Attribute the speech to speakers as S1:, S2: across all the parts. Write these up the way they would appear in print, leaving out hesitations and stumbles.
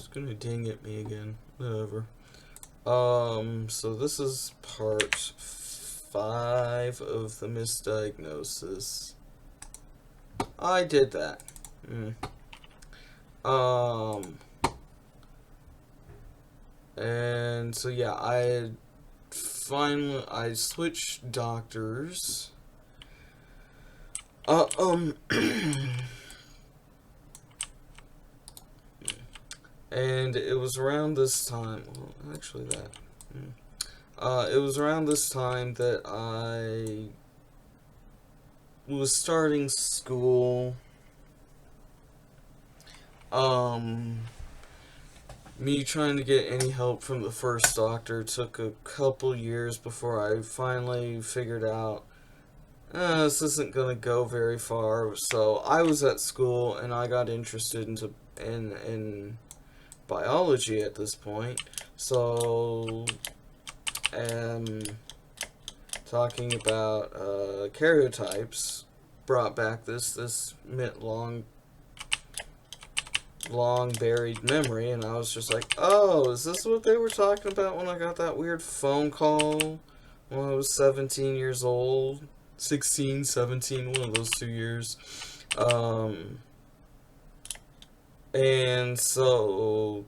S1: It's gonna ding at me again. Whatever. So this is part 5 of the misdiagnosis. I did that. And so yeah, I switched doctors. And it was around this time, well, actually it was around this time that I was starting school. Me trying to get any help from the first doctor took a couple years before I finally figured out this isn't gonna go very far. So I was at school and I got interested in biology at this point. So talking about karyotypes brought back this long buried memory, and I was just like, oh, is this what they were talking about when I got that weird phone call when I was 17 years old? 16, 17, one of those 2 years. And so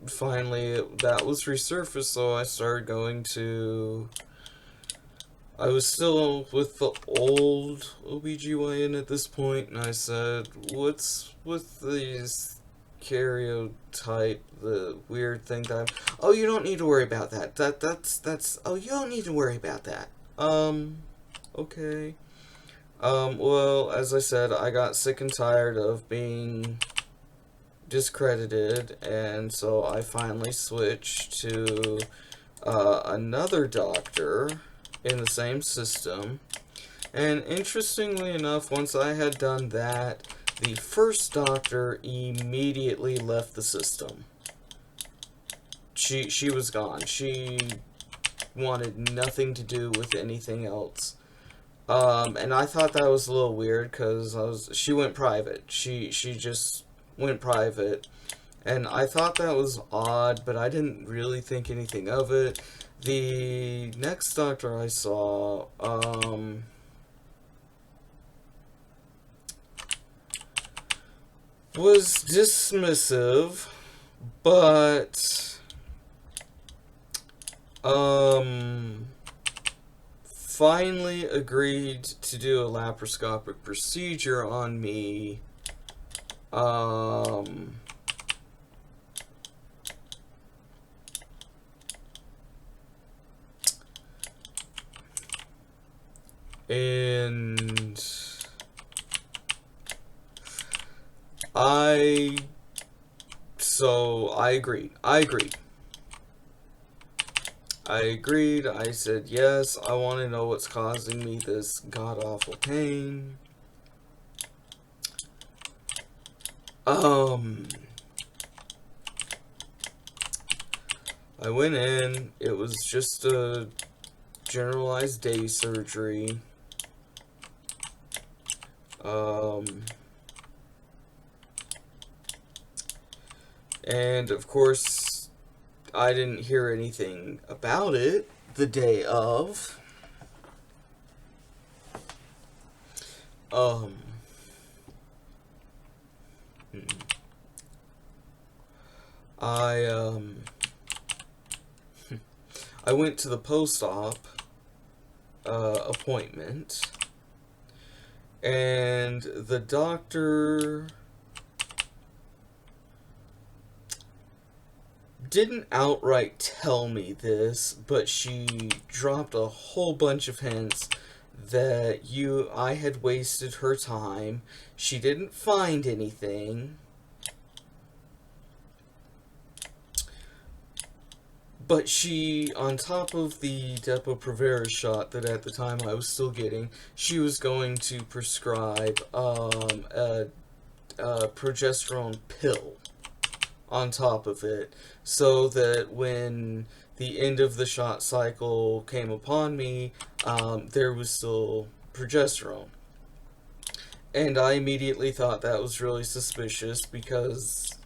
S1: finally that was resurfaced, so I started going to... I was still with the old OBGYN at this point, and I said, what's with these karyotype, the weird thing that oh, you don't need to worry about that. That's oh, you don't need to worry about that. Okay. Well, as I said, I got sick and tired of being discredited, and so I finally switched to another doctor in the same system. And interestingly enough, once I had done that, the first doctor immediately left the system. She was gone. She wanted nothing to do with anything else. And I thought that was a little weird because she went private. She just went private, and I thought that was odd, but I didn't really think anything of it. The next doctor I saw, was dismissive, but finally agreed to do a laparoscopic procedure on me. And I agreed. I said, yes, I want to know what's causing me this god-awful pain. I went in. It was just a generalized day surgery. And of course, I didn't hear anything about it the day of. I went to the post-op appointment, and the doctor didn't outright tell me this, but she dropped a whole bunch of hints that I had wasted her time. She didn't find anything. But she, on top of the Depo-Provera shot that at the time I was still getting, she was going to prescribe a progesterone pill on top of it, so that when the end of the shot cycle came upon me, there was still progesterone. And I immediately thought that was really suspicious, because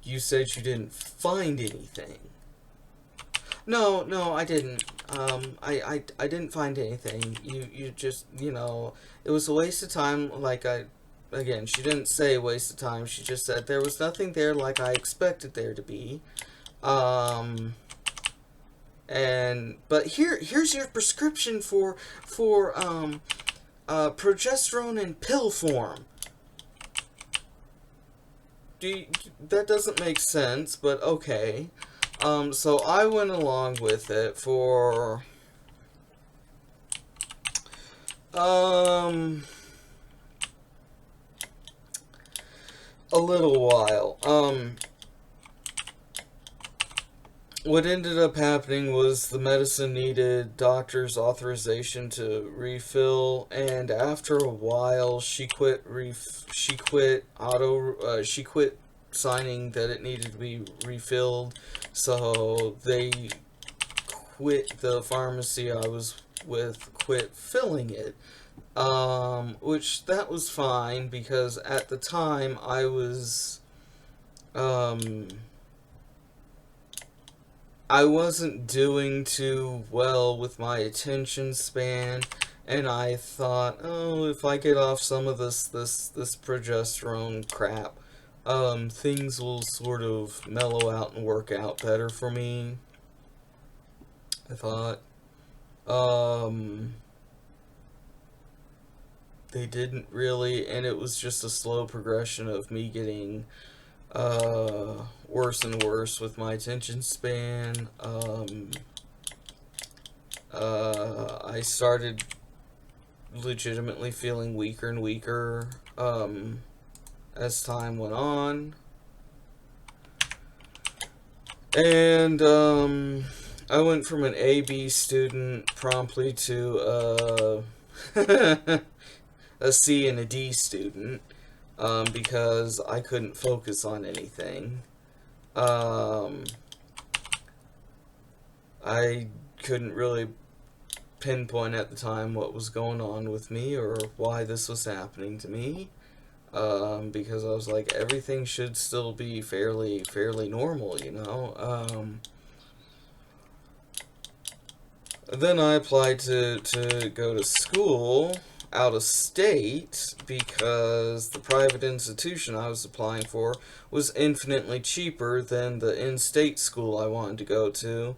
S1: you said you didn't find anything. No, no, I didn't. I didn't find anything. You just, it was a waste of time. Again, she didn't say waste of time. She just said there was nothing there like I expected there to be. But here's your prescription for progesterone in pill form. That doesn't make sense, but okay. So I went along with it for a little while. What ended up happening was the medicine needed doctor's authorization to refill, and after a while, she quit signing that it needed to be refilled. So they quit, the pharmacy I was with quit filling it. Which that was fine because at the time I wasn't doing too well with my attention span, and I thought, oh, if I get off some of this progesterone crap, things will sort of mellow out and work out better for me. I thought, they didn't really, and it was just a slow progression of me getting worse and worse with my attention span. I started legitimately feeling weaker and weaker as time went on. And I went from an A-B student promptly to a C and a D student. Because I couldn't focus on anything. I couldn't really pinpoint at the time what was going on with me or why this was happening to me. Because I was like, everything should still be fairly normal, Then I applied to go to school out of state because the private institution I was applying for was infinitely cheaper than the in-state school I wanted to go to.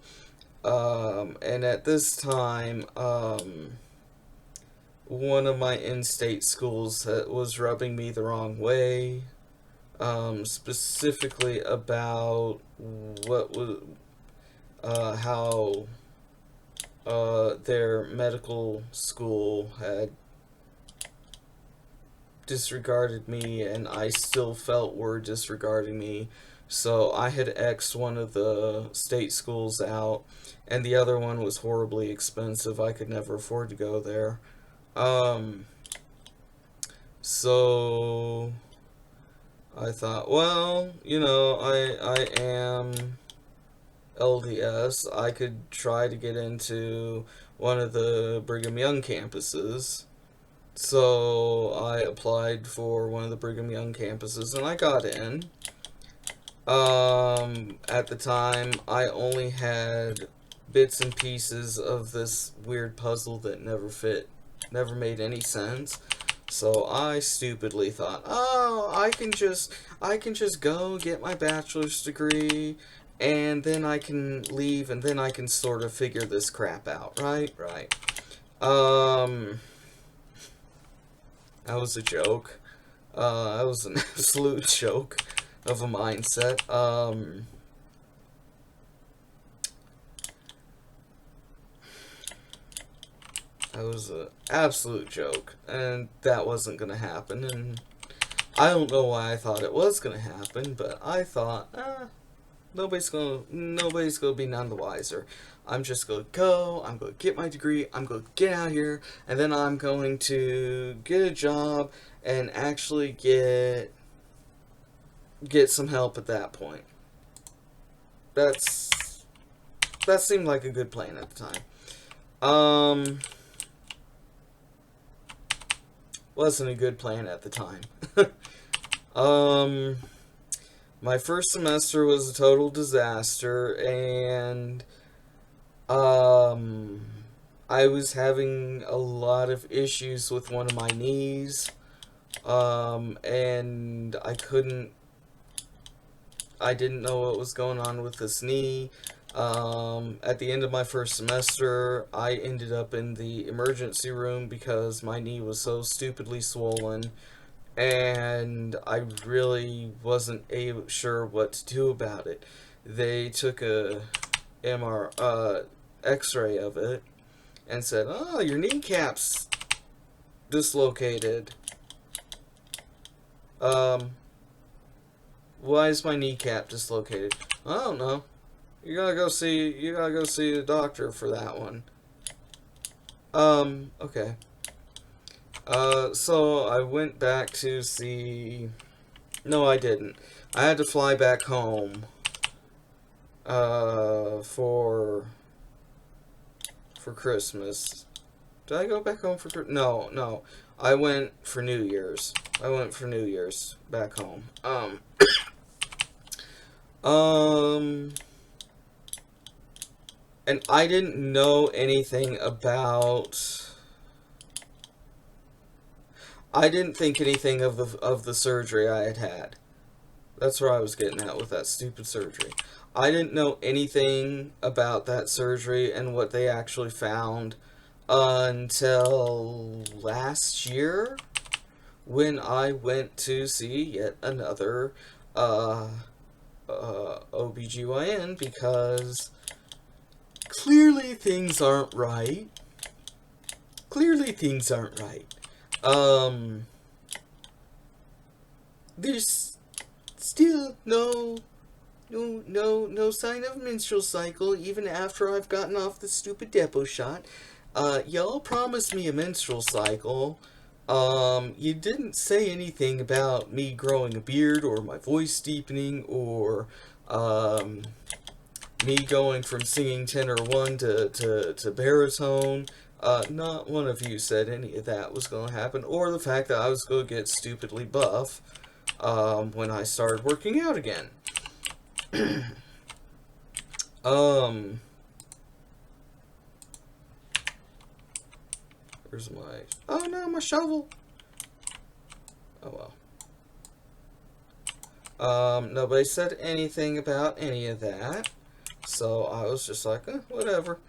S1: And at this time, one of my in-state schools was rubbing me the wrong way, specifically about how their medical school had disregarded me, and I still felt were disregarding me. So I had X'd one of the state schools out, and the other one was horribly expensive. I could never afford to go there. So I thought, well, I am LDS. I could try to get into one of the Brigham Young campuses. So I applied for one of the Brigham Young campuses, and I got in. At the time, I only had bits and pieces of this weird puzzle that never made any sense. So I stupidly thought, oh, I can just go get my bachelor's degree, and then I can leave, and then I can sort of figure this crap out, right? That was a joke. That was an absolute joke of a mindset. That was an absolute joke, and that wasn't gonna happen, and I don't know why I thought it was gonna happen, but I thought, nobody's gonna be none the wiser. I'm just gonna go, I'm gonna get my degree, I'm gonna get out here, and then I'm going to get a job and actually get some help at that point. That seemed like a good plan at the time. Wasn't a good plan at the time. My first semester was a total disaster, and um, I was having a lot of issues with one of my knees, and I didn't know what was going on with this knee. At the end of my first semester, I ended up in the emergency room because my knee was so stupidly swollen, and I really wasn't sure what to do about it. They took a X-ray of it and said, "Oh, your kneecap's dislocated." Um, why is my kneecap dislocated? I don't know. You gotta go see the doctor for that one. Okay. So I went back to see. No, I didn't. I had to fly back home. For Christmas. Did I go back home for Christmas? No, no. I went for New Year's. I went for New Year's back home. Um, and I didn't know anything about. I didn't think anything of the surgery I had had. That's where I was getting at with that stupid surgery. I didn't know anything about that surgery and what they actually found until last year when I went to see yet another OBGYN because clearly things aren't right. Clearly things aren't right. There's still no sign of menstrual cycle even after I've gotten off the stupid depot shot. Y'all promised me a menstrual cycle. You didn't say anything about me growing a beard or my voice deepening or me going from singing tenor 1 to baritone. Not one of you said any of that was going to happen, or the fact that I was going to get stupidly buff when I started working out again. Where's my... Oh no, my shovel! Oh well. Nobody said anything about any of that. So I was just like, whatever.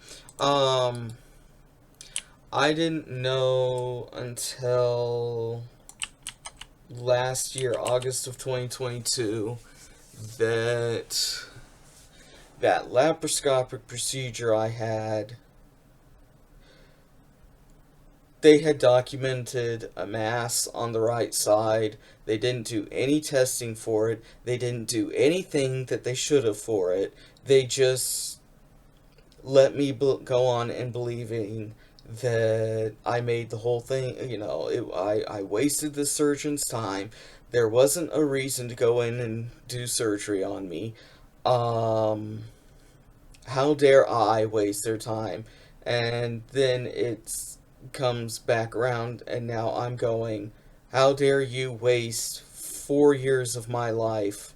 S1: I didn't know until last year, August of 2022, that laparoscopic procedure I had, they had documented a mass on the right side. They didn't do any testing for it. They didn't do anything that they should have for it. They just let me go on and believing that I made the whole thing, I wasted the surgeon's time. There wasn't a reason to go in and do surgery on me. How dare I waste their time? And then it comes back around, and now I'm going, how dare you waste 4 years of my life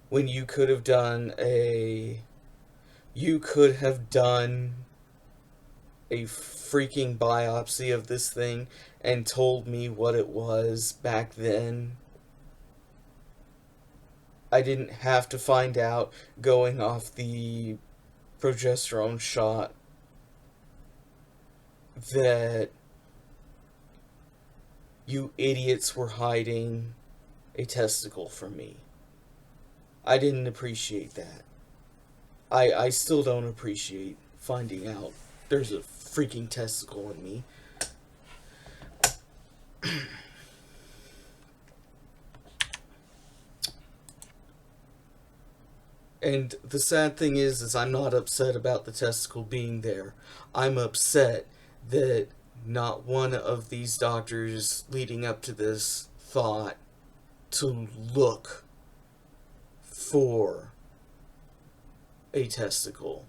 S1: when you could have done a freaking biopsy of this thing and told me what it was back then. I didn't have to find out going off the progesterone shot that you idiots were hiding a testicle from me. I didn't appreciate that. I still don't appreciate finding out there's a freaking testicle in me. And the sad thing is I'm not upset about the testicle being there. I'm upset that not one of these doctors leading up to this thought to look for a testicle.